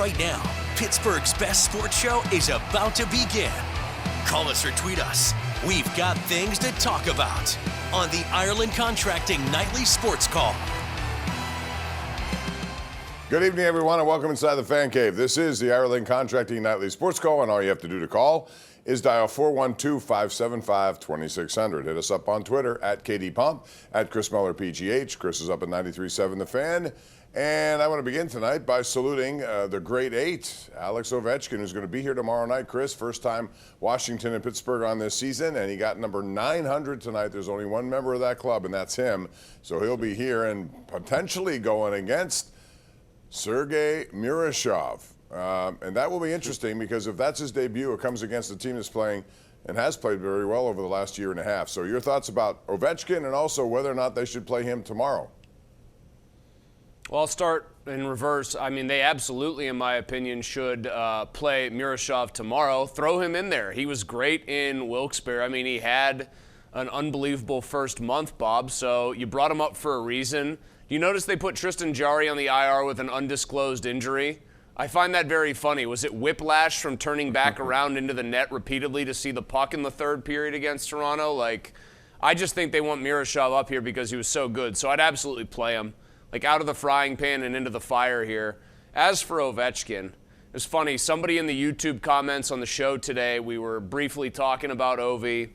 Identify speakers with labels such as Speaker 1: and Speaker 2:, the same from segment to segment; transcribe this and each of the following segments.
Speaker 1: right now. Pittsburgh's best sports show is about to begin. Call us or tweet us. We've got things to talk about on the Ireland Contracting Nightly Sports Call.
Speaker 2: Good evening, everyone, and welcome inside the Fan Cave. This is the Ireland Contracting Nightly Sports Call, and all you have to do to call is dial 412-575-2600. Hit us up on Twitter at KDPump, at Chris Mueller PGH. Chris is up at 93.7 The Fan. And I want to begin tonight by saluting the great eight, Alex Ovechkin, who's going to be here tomorrow night. Chris, first time Washington and Pittsburgh on this season, and he got number 900 tonight. There's only one member of that club, and that's him. So he'll be here and potentially going against Sergei Murashov. And that will be interesting because if that's his debut, it comes against a team that's playing and has played very well over the last year and a half. So your thoughts about Ovechkin and also whether or not they should play him tomorrow?
Speaker 3: Well, I'll start in reverse. I mean, they absolutely, in my opinion, should play Murashov tomorrow. Throw him in there. He was great in Wilkes-Barre. I mean, he had an unbelievable first month, Bob, so you brought him up for a reason. You notice they put Tristan Jarry on the IR with an undisclosed injury? I find that very funny. Was it whiplash from turning back around into the net repeatedly to see the puck in the third period against Toronto? Like, I just think they want Murashov up here because he was so good, so I'd absolutely play him. Like out of the frying pan and into the fire here. As for Ovechkin, it's funny, somebody in the YouTube comments on the show today, we were briefly talking about Ovi,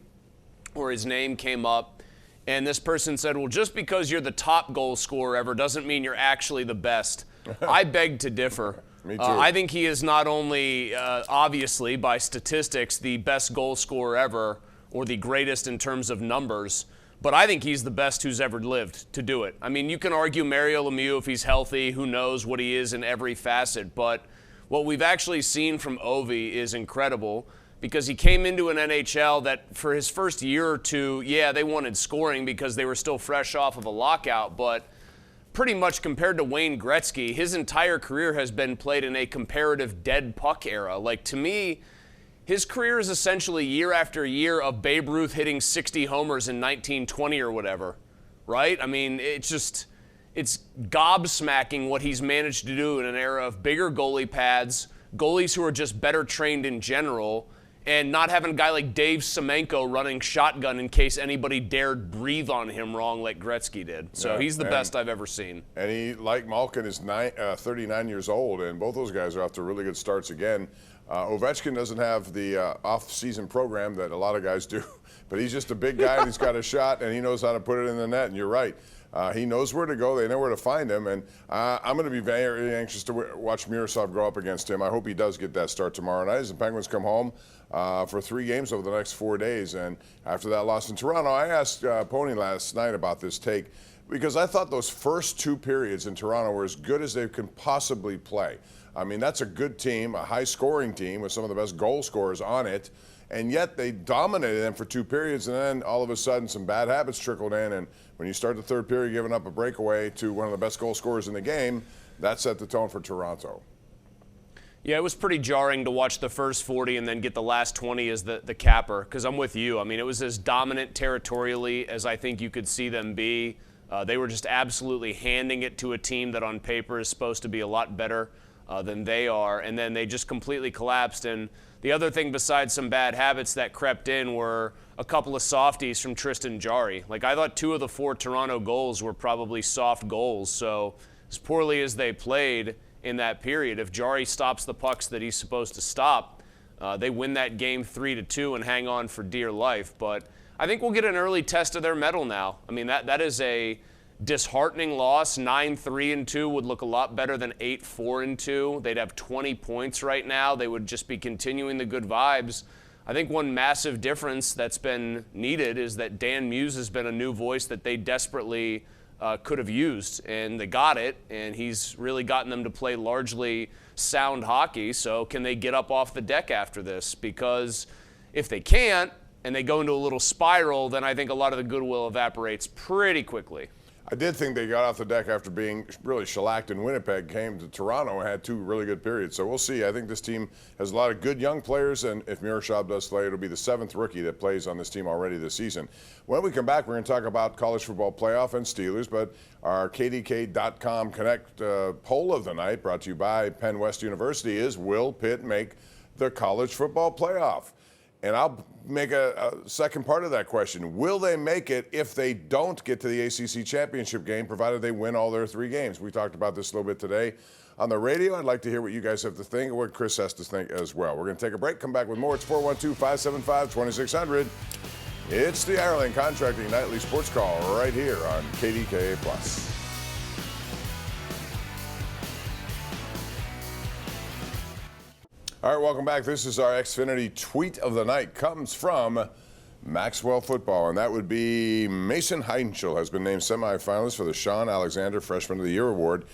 Speaker 3: where his name came up, and this person said, well, just because you're the top goal scorer ever doesn't mean you're actually the best. I beg to differ.
Speaker 2: Me too.
Speaker 3: I think he is not only, obviously, by statistics, the best goal scorer ever, or the greatest in terms of numbers, but I think he's the best who's ever lived to do it. I mean, you can argue Mario Lemieux if he's healthy, who knows what he is in every facet, but what we've actually seen from Ovi is incredible because he came into an NHL that for his first year or two, yeah, they wanted scoring because they were still fresh off of a lockout, but pretty much compared to Wayne Gretzky, his entire career has been played in a comparative dead puck era. Like, to me, his career is essentially year after year of Babe Ruth hitting 60 homers in 1920 or whatever, right? I mean, it's gobsmacking what he's managed to do in an era of bigger goalie pads, goalies who are just better trained in general, and not having a guy like Dave Semenko running shotgun in case anybody dared breathe on him wrong like Gretzky did. So he's the best I've ever seen.
Speaker 2: And he, like Malkin, is 39 years old, and both those guys are off to really good starts again. Ovechkin doesn't have the off-season program that a lot of guys do, but he's just a big guy and he's got a shot and he knows how to put it in the net, and you're right. He knows where to go. They know where to find him, and I'm going to be very anxious to watch Murashov go up against him. I hope he does get that start tomorrow night as the Penguins come home for 3 games over the next 4 days. And after that loss in Toronto, I asked Pony last night about this take because I thought those first 2 periods in Toronto were as good as they could possibly play. I mean, that's a good team, a high-scoring team with some of the best goal scorers on it, and yet they dominated them for 2 periods, and then all of a sudden some bad habits trickled in, and when you start the third period giving up a breakaway to one of the best goal scorers in the game, that set the tone for Toronto.
Speaker 3: Yeah, it was pretty jarring to watch the first 40 and then get the last 20 as the capper, because I'm with you. I mean, it was as dominant territorially as I think you could see them be. They were just absolutely handing it to a team that on paper is supposed to be a lot better than they are, and then they just completely collapsed. And the other thing besides some bad habits that crept in were a couple of softies from Tristan Jarry. Like, I thought 2 of the 4 Toronto goals were probably soft goals, so as poorly as they played in that period, if Jarry stops the pucks that he's supposed to stop, they win that game 3-2 and hang on for dear life. But I think we'll get an early test of their mettle now. I mean, that is a disheartening loss. 9-3-2 would look a lot better than 8-4-2. They'd have 20 points right now. They would just be continuing the good vibes. I think one massive difference that's been needed is that Dan Muse has been a new voice that they desperately could have used, and they got it, and he's really gotten them to play largely sound hockey. So can they get up off the deck after this? Because if they can't and they go into a little spiral, then I think a lot of the goodwill evaporates pretty quickly.
Speaker 2: I did think they got off the deck after being really shellacked in Winnipeg, came to Toronto and had 2 really good periods. So we'll see. I think this team has a lot of good young players, and if Miroshov does play, it'll be the 7th rookie that plays on this team already this season. When we come back, we're going to talk about college football playoff and Steelers, but our KDKA-TV Connect poll of the night, brought to you by Penn West University, is will Pitt make the college football playoff? And I'll make a second part of that question. Will they make it if they don't get to the ACC championship game, provided they win all their 3 games? We talked about this a little bit today on the radio. I'd like to hear what you guys have to think and what Chris has to think as well. We're going to take a break, come back with more. It's 412-575-2600. It's the Ireland Contracting Nightly Sports Call right here on KDKA+. All right, welcome back. This is our Xfinity tweet of the night. Comes from Maxwell Football, and that would be Mason Heinschel has been named semifinalist for the Sean Alexander Freshman of the Year Award.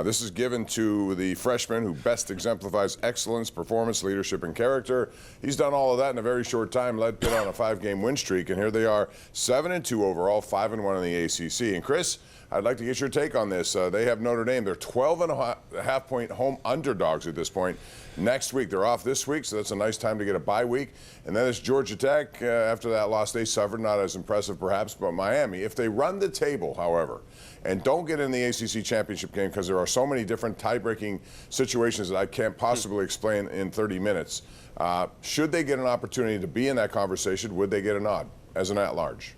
Speaker 2: This is given to the freshman who best exemplifies excellence, performance, leadership, and character. He's done all of that in a very short time, led Pitt on a 5-game win streak, and here they are, 7-2 overall, 5-1 in the ACC. And Chris, I'd like to get your take on this. They have Notre Dame. They're 12.5-point home underdogs at this point. Next week, they're off this week, so that's a nice time to get a bye week. And then it's Georgia Tech. After that loss they suffered, not as impressive perhaps, but Miami. If they run the table, however, and don't get in the ACC championship game because there are so many different tie-breaking situations that I can't possibly explain in 30 minutes, should they get an opportunity to be in that conversation, would they get a nod as an at-large?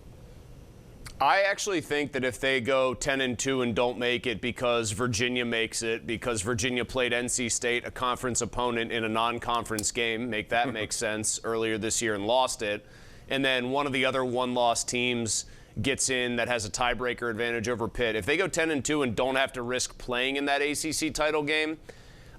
Speaker 3: I actually think that if they go 10-2 and don't make it because Virginia makes it, because Virginia played NC State, a conference opponent, in a non-conference game, make that make sense, earlier this year and lost it, and then one of the other one-loss teams gets in that has a tiebreaker advantage over Pitt. If they go 10-2 and don't have to risk playing in that ACC title game,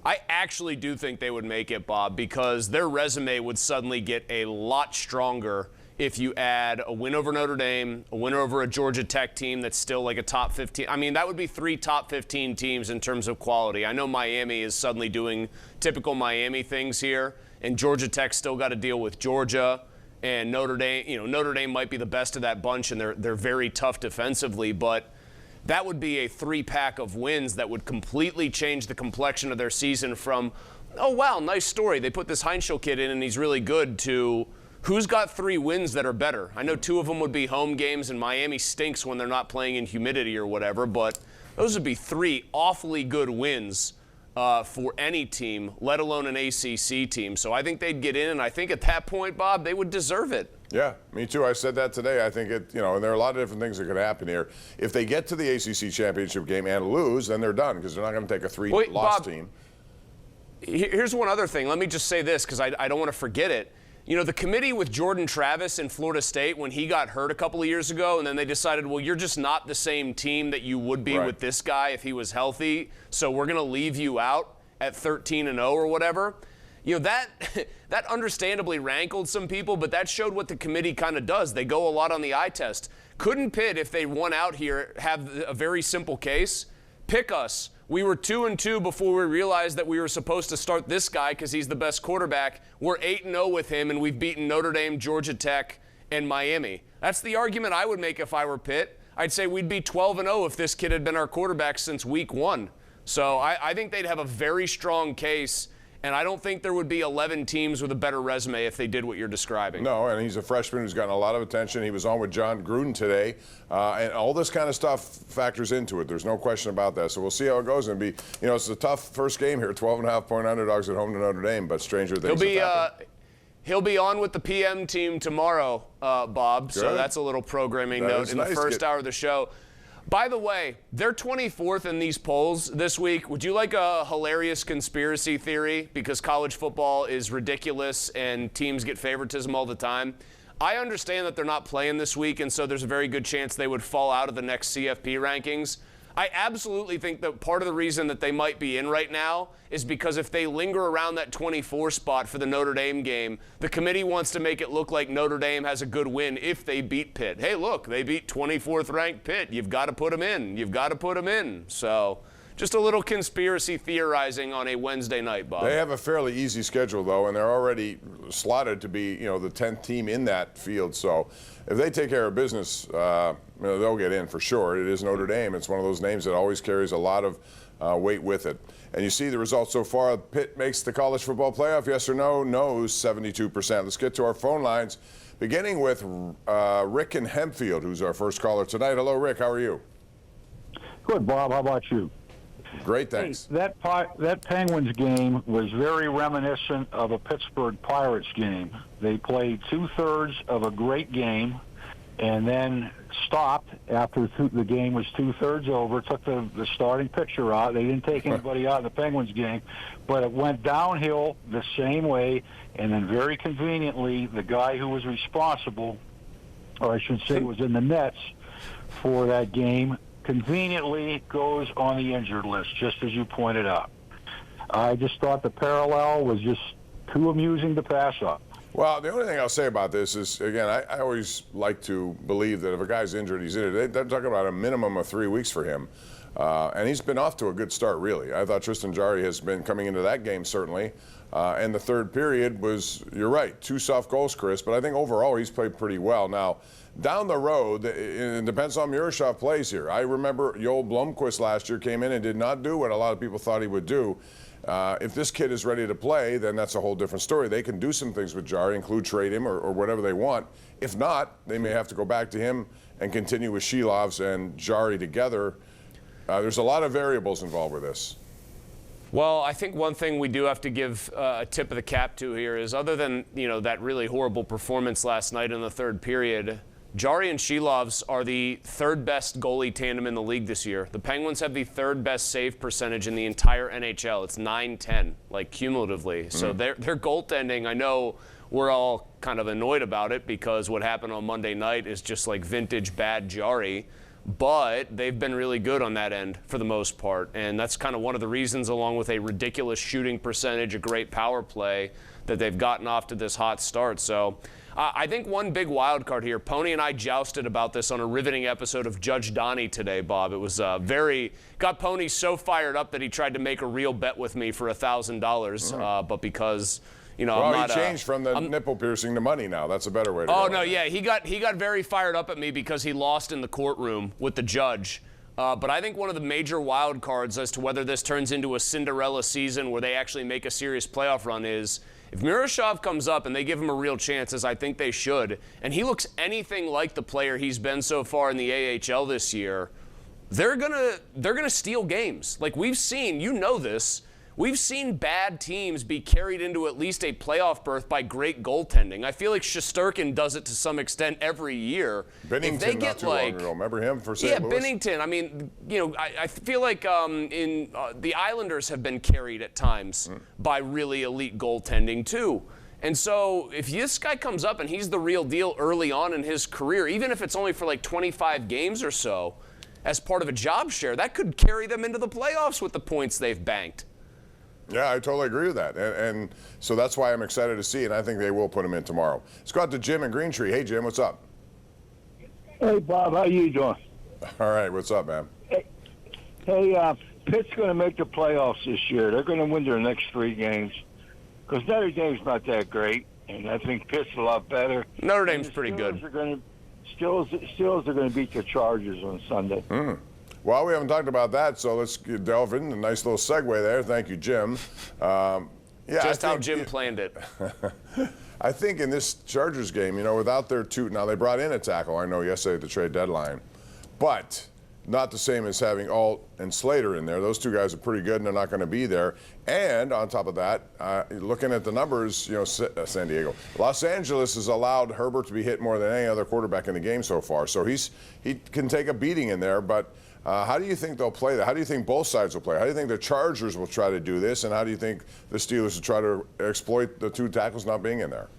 Speaker 3: I actually do think they would make it, Bob, because their resume would suddenly get a lot stronger if you add a win over Notre Dame, a win over a Georgia Tech team that's still like a top 15. I mean, that would be 3 top 15 teams in terms of quality. I know Miami is suddenly doing typical Miami things here, and Georgia Tech's still got to deal with Georgia, and Notre Dame, Notre Dame might be the best of that bunch, and they're very tough defensively, but that would be a 3-pack of wins that would completely change the complexion of their season from, oh, wow, nice story. They put this Heinschel kid in, and he's really good, to who's got 3 wins that are better? I know 2 of them would be home games, and Miami stinks when they're not playing in humidity or whatever, but those would be 3 awfully good wins for any team, let alone an ACC team. So I think they'd get in, and I think at that point, Bob, they would deserve it.
Speaker 2: Yeah, me too. I said that today. I think and there are a lot of different things that could happen here. If they get to the ACC championship game and lose, then they're done, because they're not going to take a 3-loss team.
Speaker 3: Here's one other thing. Let me just say this, because I don't want to forget it. The committee with Jordan Travis in Florida State, when he got hurt a couple of years ago, and then they decided, well, you're just not the same team that you would be with this guy if he was healthy, so we're going to leave you out at 13-0 or whatever. That understandably rankled some people, but that showed what the committee kind of does. They go a lot on the eye test. Couldn't Pitt, if they won out here, have a very simple case? Pick us. We were 2-2 before we realized that we were supposed to start this guy because he's the best quarterback. We're 8-0 with him, and we've beaten Notre Dame, Georgia Tech, and Miami. That's the argument I would make if I were Pitt. I'd say we'd be 12-0 if this kid had been our quarterback since week 1. So I think they'd have a very strong case, and I don't think there would be 11 teams with a better resume if they did what you're describing.
Speaker 2: No, and he's a freshman who's gotten a lot of attention. He was on with John Gruden today, and all this kind of stuff factors into it. There's no question about that. So we'll see how it goes. And it's a tough first game here, 12.5-point underdogs at home to Notre Dame, but stranger things have happened.
Speaker 3: He'll be on with the PM team tomorrow, Bob. Good. So that's a little programming note in the first hour of the show. By the way, they're 24th in these polls this week. Would you like a hilarious conspiracy theory? Because college football is ridiculous and teams get favoritism all the time. I understand that they're not playing this week, and so there's a very good chance they would fall out of the next CFP rankings. I absolutely think that part of the reason that they might be in right now is because if they linger around that 24 spot for the Notre Dame game, the committee wants to make it look like Notre Dame has a good win if they beat Pitt. Hey, look, they beat 24th ranked Pitt. You've got to put them in. You've got to put them in. So Just a little conspiracy theorizing on a Wednesday night, Bob.
Speaker 2: They have a fairly easy schedule, though, and they're already slotted to be, the 10th team in that field. So if they take care of business, they'll get in for sure. It is Notre Dame. It's one of those names that always carries a lot of weight with it. And you see the results so far. Pitt makes the college football playoff. Yes or no? No's 72%. Let's get to our phone lines, beginning with Rick in Hempfield, who's our first caller tonight. Hello, Rick. How are you?
Speaker 4: Good, Bob. How about you?
Speaker 2: Great, thanks.
Speaker 4: Hey, that Penguins game was very reminiscent of a Pittsburgh Pirates game. They played two-thirds of a great game and then stopped after the game was two-thirds over, took the starting pitcher out. They didn't take anybody out in the Penguins game, but it went downhill the same way, and then very conveniently, the guy who was responsible, or I should say was in the nets for that game, conveniently goes on the injured list, just as you pointed out. I just thought the parallel was just too amusing to pass up.
Speaker 2: Well, the only thing I'll say about this is, again, I always like to believe that if a guy's injured, he's injured. They're talking about a minimum of 3 weeks for him. And he's been off to a good start, really. I thought Tristan Jarry has been coming into that game, certainly. And the third period was, you're right, 2 soft goals, Chris. But I think overall he's played pretty well. Now, down the road, it depends on Murashov plays here. I remember Joel Blomqvist last year came in and did not do what a lot of people thought he would do. If this kid is ready to play, then that's a whole different story. They can do some things with Jarry, include trade him or whatever they want. If not, they may have to go back to him and continue with Shilovs and Jarry together. There's a lot of variables involved with this.
Speaker 3: Well, I think one thing we do have to give a tip of the cap to here is, other than that really horrible performance last night in the third period, Jarry and Shilovs are the third best goalie tandem in the league this year. The Penguins have the third best save percentage in the entire NHL. It's 9-10, like cumulatively. So their goaltending, I know we're all kind of annoyed about it because what happened on Monday night is just like vintage bad Jarry. But they've been really good on that end for the most part. And that's kind of one of the reasons, along with a ridiculous shooting percentage, a great power play, that they've gotten off to this hot start. So I think one big wild card here, Pony and I jousted about this on a riveting episode of Judge Donnie today, Bob. It was got Pony so fired up that he tried to make a real bet with me for $1,000. But because,
Speaker 2: well,
Speaker 3: I'm not,
Speaker 2: he changed from the nipple piercing to money now. That's a better way to go.
Speaker 3: Oh, no, yeah. He got very fired up at me because he lost in the courtroom with the judge. But I think one of the major wild cards as to whether this turns into a Cinderella season where they actually make a serious playoff run is, if Murashov comes up and they give him a real chance, as I think they should, and he looks anything like the player he's been so far in the AHL this year, they're gonna steal games. Like we've seen, this. We've seen bad teams be carried into at least a playoff berth by great goaltending. I feel like Shesterkin does it to some extent every year.
Speaker 2: Bennington not too long ago. Remember him for St. Louis?
Speaker 3: Yeah, Bennington. I mean, I feel like the Islanders have been carried at times by really elite goaltending too. And so if this guy comes up and he's the real deal early on in his career, even if it's only for like 25 games or so, as part of a job share, that could carry them into the playoffs with the points they've banked.
Speaker 2: Yeah, I totally agree with that. And so that's why I'm excited to see, and I think they will put him in tomorrow. Let's go out to Jim in Green Tree. Hey, Jim, what's up?
Speaker 5: Hey, Bob, how you doing?
Speaker 2: All right, what's up, man?
Speaker 5: Hey, Pitt's going to make the playoffs this year. They're going to win their next 3 games because Notre Dame's not that great, and I think Pitt's a lot better.
Speaker 3: Notre Dame's pretty good.
Speaker 5: Steelers are going to beat the Chargers on Sunday.
Speaker 2: Well, we haven't talked about that, so let's delve in. A nice little segue there. Thank you, Jim.
Speaker 3: Just how Jim planned it.
Speaker 2: I think in this Chargers game, without their now they brought in a tackle, I know, yesterday at the trade deadline, but not the same as having Alt and Slater in there. Those 2 guys are pretty good, and they're not going to be there. And on top of that, looking at the numbers, San Diego, Los Angeles has allowed Herbert to be hit more than any other quarterback in the game so far. So he can take a beating in there, but how do you think they'll play that? How do you think both sides will play? How do you think the Chargers will try to do this? And how do you think the Steelers will try to exploit the 2 tackles not being in there?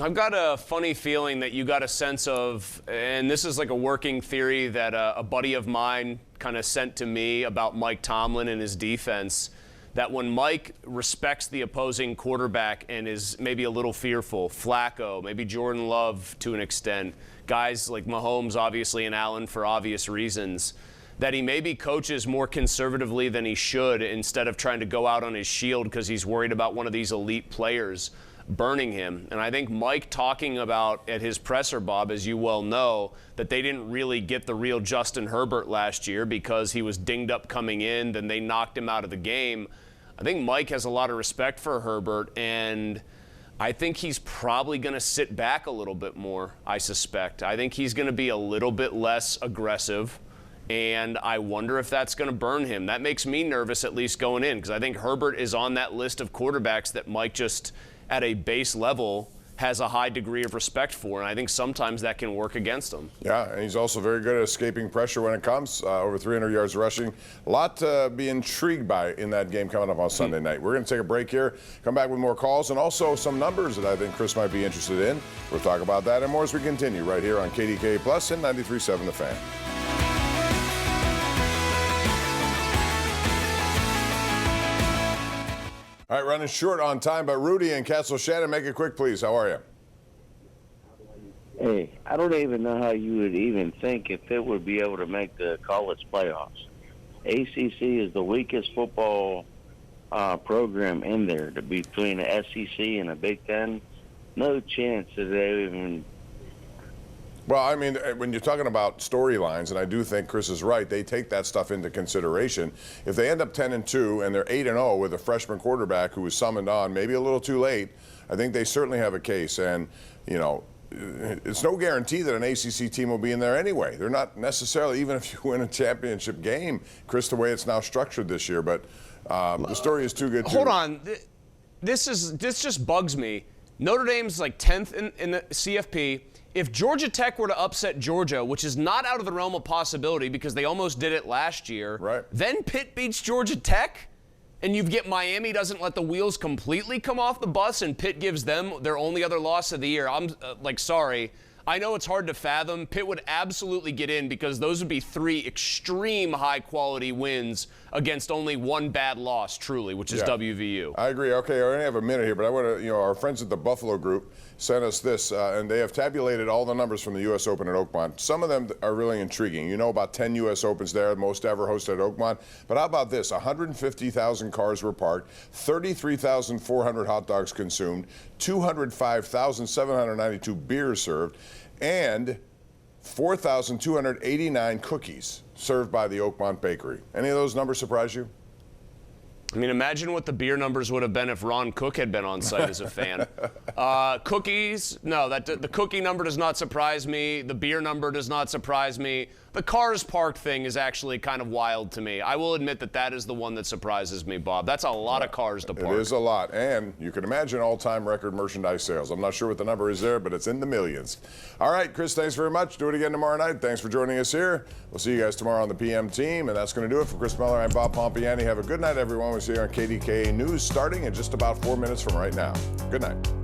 Speaker 3: I've got a funny feeling that you got a sense of, and this is like a working theory that a buddy of mine kind of sent to me about Mike Tomlin and his defense, that when Mike respects the opposing quarterback and is maybe a little fearful, Flacco, maybe Jordan Love to an extent, guys like Mahomes obviously and Allen for obvious reasons, that he maybe coaches more conservatively than he should instead of trying to go out on his shield because he's worried about one of these elite players burning him. And I think Mike talking about at his presser, Bob, as you well know, that they didn't really get the real Justin Herbert last year because he was dinged up coming in, then they knocked him out of the game. I think Mike has a lot of respect for Herbert, and I think he's probably going to sit back a little bit more, I suspect. I think he's going to be a little bit less aggressive, and I wonder if that's going to burn him. That makes me nervous, at least going in, because I think Herbert is on that list of quarterbacks that Mike just, at a base level, has a high degree of respect for, and I think sometimes that can work against him.
Speaker 2: Yeah, and he's also very good at escaping pressure when it comes. Over 300 yards rushing. A lot to be intrigued by in that game coming up on Sunday night. We're going to take a break here, come back with more calls, and also some numbers that I think Chris might be interested in. We'll talk about that and more as we continue right here on KDKA Plus and 93.7 The Fan. All right, running short on time, but Rudy and Castle Shannon, make it quick, please. How are you?
Speaker 6: Hey, I don't even know how you would even think if it would be able to make the college playoffs. ACC is the weakest football program in there, between the SEC and the Big Ten. No chance that they even.
Speaker 2: Well, I mean, when you're talking about storylines, and I do think Chris is right, they take that stuff into consideration. If they end up 10-2 and they're 8-0 with a freshman quarterback who was summoned on maybe a little too late, I think they certainly have a case. And, you know, it's no guarantee that an ACC team will be in there anyway. They're not necessarily, even if you win a championship game, Chris, the way it's now structured this year. But the story is too good to.
Speaker 3: Hold on. This just bugs me. Notre Dame's like 10th in the CFP. If Georgia Tech were to upset Georgia, which is not out of the realm of possibility because they almost did it last year,
Speaker 2: right,
Speaker 3: then Pitt beats Georgia Tech, and you get Miami doesn't let the wheels completely come off the bus, and Pitt gives them their only other loss of the year. I'm sorry. I know it's hard to fathom. Pitt would absolutely get in because those would be 3 extreme high-quality wins against only one bad loss, truly, which is WVU.
Speaker 2: I agree. Okay, I only have a minute here, but I want to, our friends at the Buffalo Group sent us this, and they have tabulated all the numbers from the U.S. Open at Oakmont. Some of them are really intriguing. You know, about 10 U.S. Opens there, most ever hosted at Oakmont. But how about this? 150,000 cars were parked, 33,400 hot dogs consumed, 205,792 beers served, and 4,289 cookies served by the Oakmont Bakery. Any of those numbers surprise you?
Speaker 3: I mean, imagine what the beer numbers would have been if Ron Cook had been on site as a fan. Cookies, no, the cookie number does not surprise me. The beer number does not surprise me. The cars parked thing is actually kind of wild to me. I will admit that is the one that surprises me, Bob. That's a lot of cars to park.
Speaker 2: It is a lot, and you can imagine all-time record merchandise sales. I'm not sure what the number is there, but it's in the millions. All right, Chris, thanks very much. Do it again tomorrow night. Thanks for joining us here. We'll see you guys tomorrow on the PM team, and that's going to do it for Chris Mueller and Bob Pompeani. Have a good night, everyone. We'll see you on KDKA News starting in just about 4 minutes from right now. Good night.